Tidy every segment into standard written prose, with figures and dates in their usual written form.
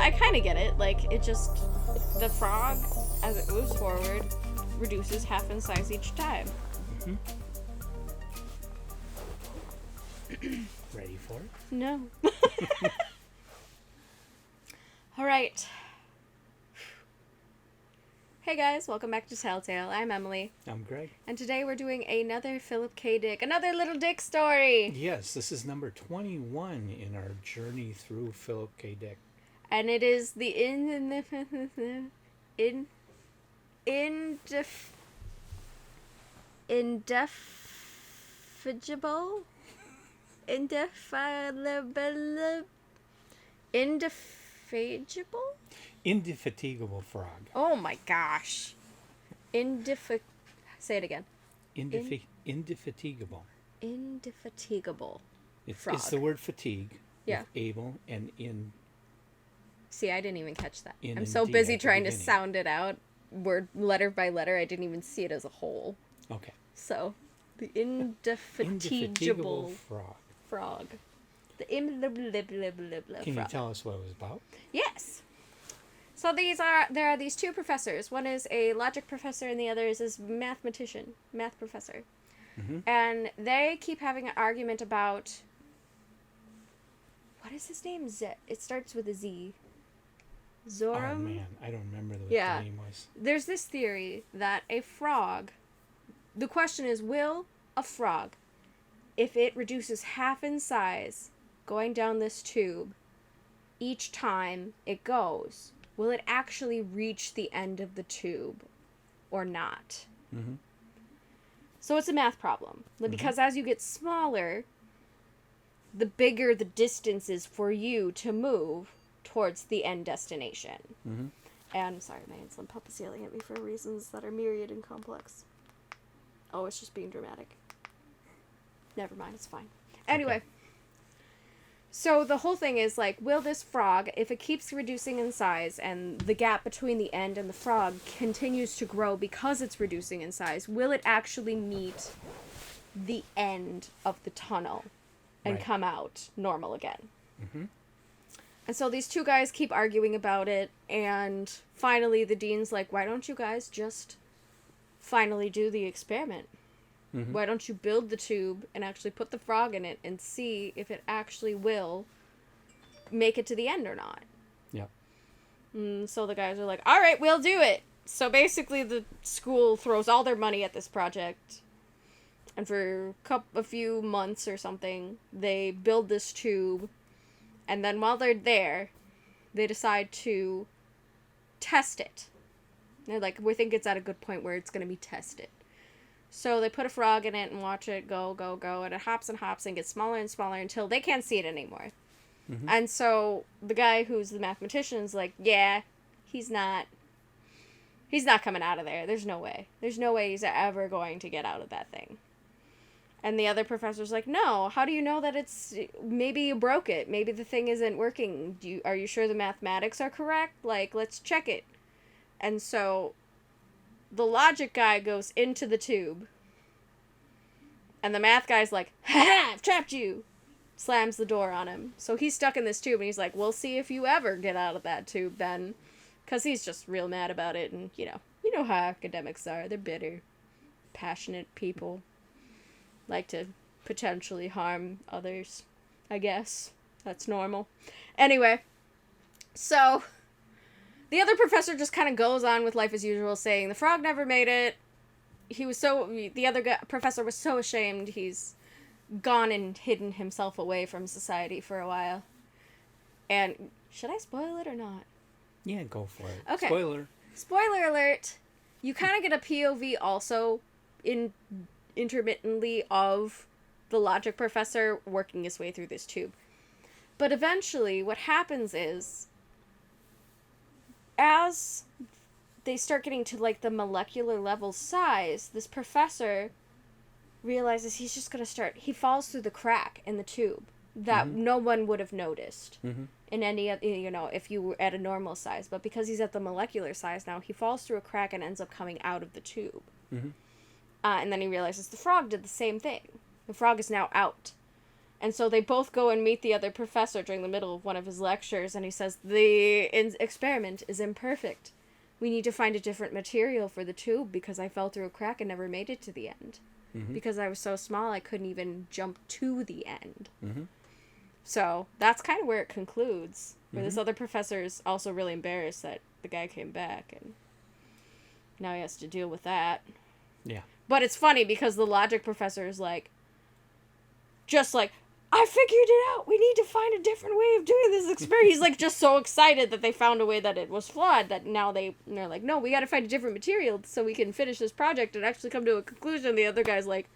I kind of get it. Like, it just, the frog, as it moves forward, reduces half in size each time. Ready for it? No. All right. Hey guys, welcome back to Telltale. I'm Emily. I'm Greg. And today we're doing another Philip K. Dick, another little Dick story. Yes, this is number 21 in our journey through Philip K. Dick. And it is the Indefatigable? Indefatigable? Indefatigable frog. Oh my gosh. Say it again. Indefatigable. Indefatigable frog. It's the word fatigue. Yeah. With able and in. See, I didn't even catch that. In I'm so and D busy at the trying to beginning. sound it out, word letter by letter, I didn't even see it as a whole. Okay. So, the indefatigable frog. frog. The frog. Can you tell us what it was about? Yes. So there are these two professors. One is a logic professor and the other is a math professor. Mm-hmm. And they keep having an argument about, what is his name? It starts with a Z. Zoram? Oh man, I don't remember what Yeah. the name was. There's this theory that a frog, the question is, will a frog, if it reduces half in size going down this tube each time it goes, will it actually reach the end of the tube or not? Mm-hmm. So it's a math problem. Because as you get smaller, the bigger the distance is for you to move towards the end destination. Mm-hmm. And, sorry, my insulin pump is yelling at me for reasons that are myriad and complex. Oh, it's just being dramatic. Never mind, it's fine. Anyway. Okay. So the whole thing is, like, will this frog, if it keeps reducing in size and the gap between the end and the frog continues to grow because it's reducing in size, will it actually meet the end of the tunnel and Right. come out normal again? Mm-hmm. And so these two guys keep arguing about it, and finally the dean's like, why don't you guys just finally do the experiment? Mm-hmm. Why don't you build the tube and actually put the frog in it and see if it actually will make it to the end or not? Yep. So the guys are like, all right, we'll do it. So basically the school throws all their money at this project. And for a few months or something, they build this tube. And then while they're there, they decide to test it. They're like, we think it's at a good point where it's going to be tested. So they put a frog in it and watch it go, and it hops and gets smaller and smaller until they can't see it anymore. Mm-hmm. And so the guy who's the mathematician's like, yeah, he's not coming out of there. There's no way. There's no way he's ever going to get out of that thing. And the other professor's like, no, how do you know that maybe you broke it. Maybe the thing isn't working. Are you sure the mathematics are correct? Like, let's check it. And so the logic guy goes into the tube. And the math guy's like, ha-ha, I've trapped you. Slams the door on him. So he's stuck in this tube and he's like, we'll see if you ever get out of that tube then. Because he's just real mad about it. And, you know how academics are. They're bitter, passionate people. Like to potentially harm others, I guess. That's normal. Anyway, so the other professor just kind of goes on with life as usual, saying the frog never made it. The other professor was so ashamed he's gone and hidden himself away from society for a while. And should I spoil it or not? Yeah, go for it. Okay. Spoiler alert. You kind of get a POV also intermittently of the logic professor working his way through this tube. But eventually what happens is, as they start getting to like the molecular level size, this professor realizes he's just going to he falls through the crack in the tube that no one would have noticed in any, if you were at a normal size. But because he's at the molecular size now, he falls through a crack and ends up coming out of the tube. And then he realizes the frog did the same thing. The frog is now out. And so they both go and meet the other professor during the middle of one of his lectures, and he says, the experiment is imperfect. We need to find a different material for the tube because I fell through a crack and never made it to the end. Mm-hmm. Because I was so small, I couldn't even jump to the end. Mm-hmm. So that's kind of where it concludes. Where Mm-hmm. this other professor is also really embarrassed that the guy came back, and now he has to deal with that. Yeah. But it's funny because the logic professor is like, just like, I figured it out. We need to find a different way of doing this experiment. He's like just so excited that they found a way that it was flawed that now they're like, no, we got to find a different material so we can finish this project and actually come to a conclusion. The other guy's like,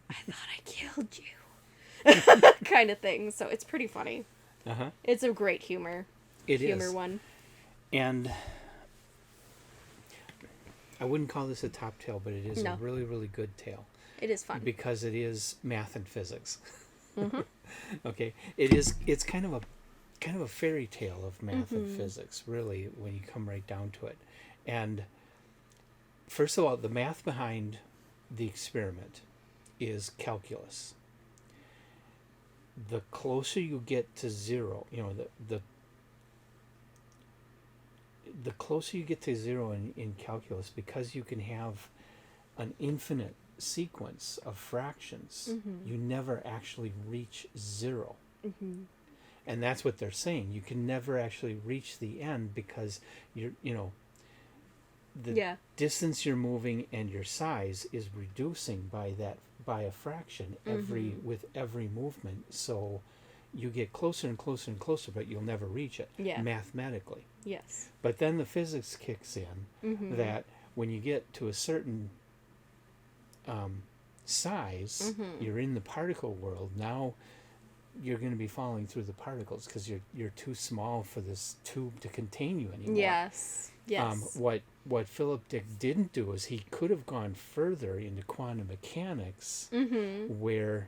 I thought I killed you, kind of thing. So it's pretty funny. Uh-huh. It's a great humor Is. one. And I wouldn't call this a top tale, but it is No. a really, really good tale. It is fun. Because it is math and physics. Mm-hmm. Okay. It's kind of a fairy tale of math and Mm-hmm. physics, really, when you come right down to it. And first of all, the math behind the experiment is calculus. The closer you get to zero, the closer you get to zero in calculus, because you can have an infinite sequence of fractions, Mm-hmm. you never actually reach zero. Mm-hmm. And that's what they're saying. You can never actually reach the end because the distance you're moving and your size is reducing by a fraction with every movement. So you get closer and closer and closer, but you'll never reach it mathematically. Yes. But then the physics kicks in Mm-hmm. that when you get to a certain size, Mm-hmm. you're in the particle world. Now you're going to be falling through the particles because you're too small for this tube to contain you anymore. Yes. Yes. What Philip Dick didn't do is he could have gone further into quantum mechanics, Mm-hmm. where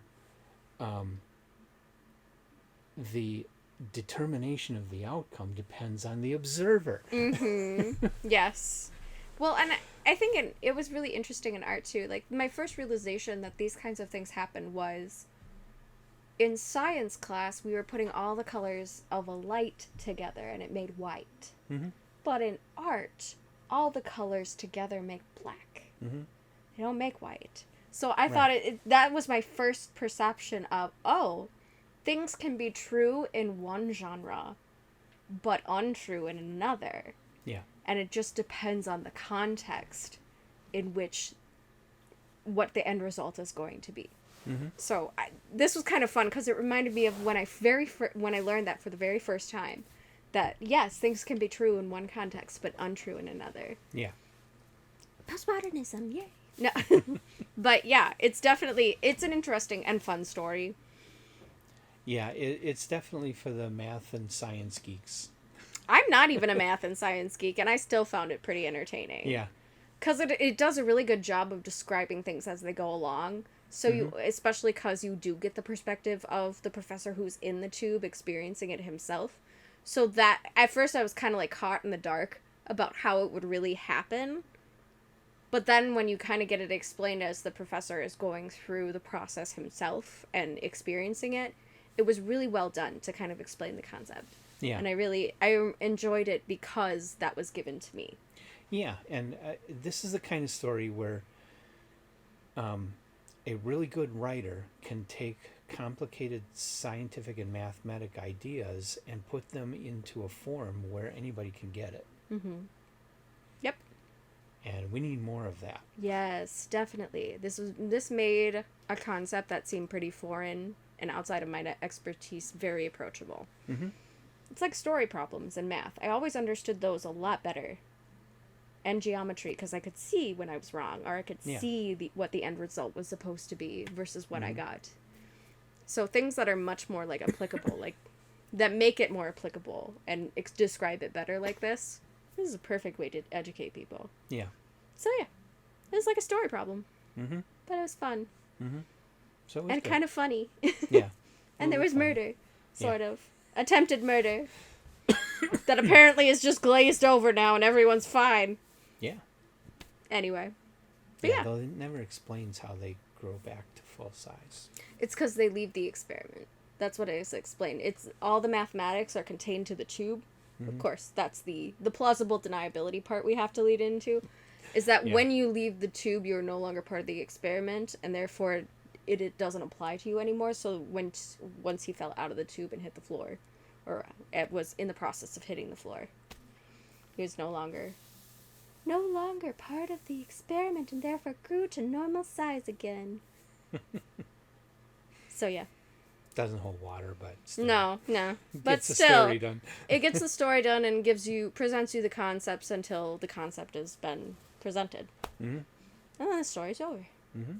the determination of the outcome depends on the observer. Mm-hmm. Yes. Well, and I think it was really interesting in art too. Like, my first realization that these kinds of things happen was in science class, we were putting all the colors of a light together and it made white. Mm-hmm. But in art, all the colors together make black. Mm-hmm. They don't make white. So I thought that was my first perception of, oh, things can be true in one genre, but untrue in another. Yeah. And it just depends on the context in which what the end result is going to be. Mm-hmm. So this was kind of fun because it reminded me of when I learned that for the very first time, that yes, things can be true in one context but untrue in another. Yeah. Postmodernism, yay! No, but yeah, it's an interesting and fun story. Yeah, it's definitely for the math and science geeks. I'm not even a math and science geek, and I still found it pretty entertaining. Yeah. Because it does a really good job of describing things as they go along. So Mm-hmm. especially because you do get the perspective of the professor who's in the tube experiencing it himself. So that, at first I was kind of like caught in the dark about how it would really happen. But then when you kind of get it explained as the professor is going through the process himself and experiencing it, it was really well done to kind of explain the concept. Yeah. And I enjoyed it because that was given to me. Yeah, and this is the kind of story where a really good writer can take complicated scientific and mathematic ideas and put them into a form where anybody can get it. Mm-hmm. Yep. And we need more of that. Yes, definitely. This made a concept that seemed pretty foreign and outside of my expertise very approachable. Mm-hmm. It's like story problems in math. I always understood those a lot better. And geometry, because I could see when I was wrong, or I could see what the end result was supposed to be versus what I got. So things that are much more like applicable, like that make it more applicable and describe it better like this is a perfect way to educate people. Yeah. So yeah, it was like a story problem. Mm-hmm. But it was fun. Mm-hmm. So it was And good. kind of funny. Yeah. And there was funny. murder. Sort of. Attempted murder. That apparently is just glazed over now and everyone's fine. Yeah. Anyway. But yeah. Though it never explains how they grow back to full size. It's because they leave the experiment. That's what I was explained. It's all the mathematics are contained to the tube. Of course, that's the plausible deniability part we have to lead into. Is that when you leave the tube, you're no longer part of the experiment, and therefore it doesn't apply to you anymore. So once he fell out of the tube and hit the floor, or it was in the process of hitting the floor, he was no longer part of the experiment, and therefore grew to normal size again. So yeah. Doesn't hold water, but still. No. But Gets the still, story done. It gets the story done and presents you the concepts until the concept has been presented. Mm-hmm. And then the story's over. Mm-hmm.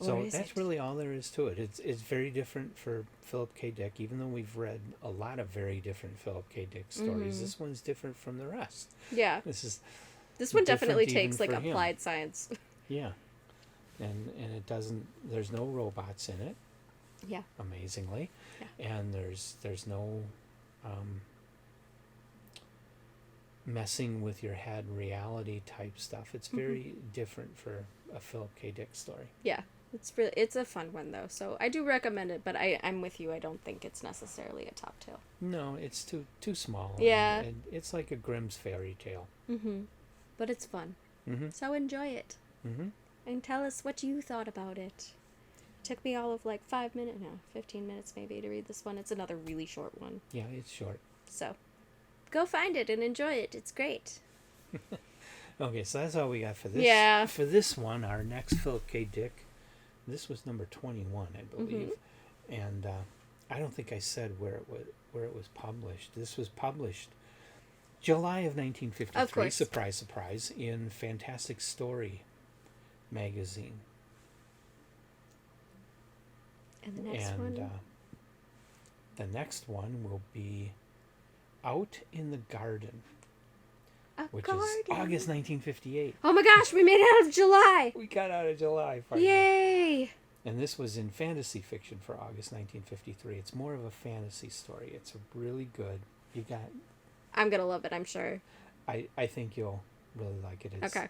So that's really all there is to it. It's very different for Philip K. Dick, even though we've read a lot of very different Philip K. Dick stories. This one's different from the rest. Yeah. This one definitely takes like applied science. Yeah. And it doesn't, there's no robots in it. Yeah. Amazingly. Yeah. And there's no messing with your head reality type stuff. It's very different for a Philip K. Dick story. Yeah. It's a fun one though. So I do recommend it, but I'm with you. I don't think it's necessarily a top tale. No, it's too small. Yeah. And it's like a Grimm's fairy tale. But it's fun. So enjoy it. And tell us what you thought about it. Took me all of like 15 minutes maybe to read this one. It's another really short one. Yeah, it's short. So, go find it and enjoy it. It's great. Okay, so that's all we got for this. Yeah. For this one, our next Philip K. Dick, this was number 21, I believe. And I don't think I said where it was published. This was published July of 1953. Of course. Surprise, surprise, in Fantastic Story magazine. And the next one? The next one will be Out in the Garden, which is August 1958. Oh my gosh, we made it out of July! We got out of July finally. Yay! And this was in fantasy fiction for August 1953. It's more of a fantasy story. It's really good. I'm gonna love it, I'm sure. I think you'll really like it. Okay.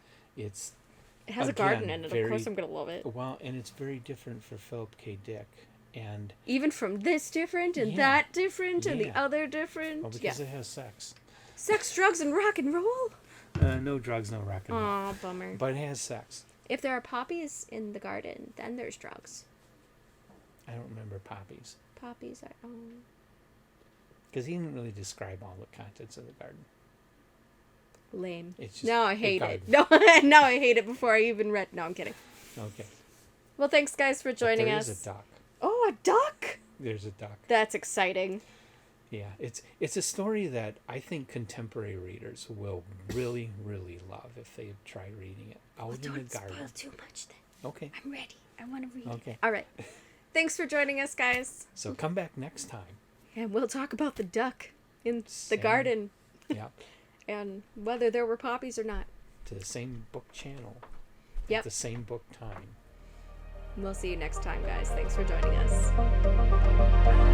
It has a garden in it. Of course I'm going to love it. Well, and it's very different for Philip K. Dick. And even from this different and that different and the other different. Well, because it has sex. Sex, drugs, and rock and roll? No drugs, no rock and roll. Aw, bummer. But it has sex. If there are poppies in the garden, then there's drugs. I don't remember poppies. Poppies are... Because he didn't really describe all the contents of the garden. Lame. It's just no, I hate it. No, I hate it before I even read. No, I'm kidding. Okay. Well, thanks, guys, for joining us. There's a duck. Oh, a duck? There's a duck. That's exciting. Yeah, it's a story that I think contemporary readers will really, really love if they try reading it. Out in the garden. Don't spoil too much then. Okay. I'm ready. I want to read Okay. it. All right. Thanks for joining us, guys. So come back next time. And we'll talk about the duck in the garden. Yeah. And whether there were poppies or not. To the same book channel. Yep. At the same book time. We'll see you next time, guys. Thanks for joining us.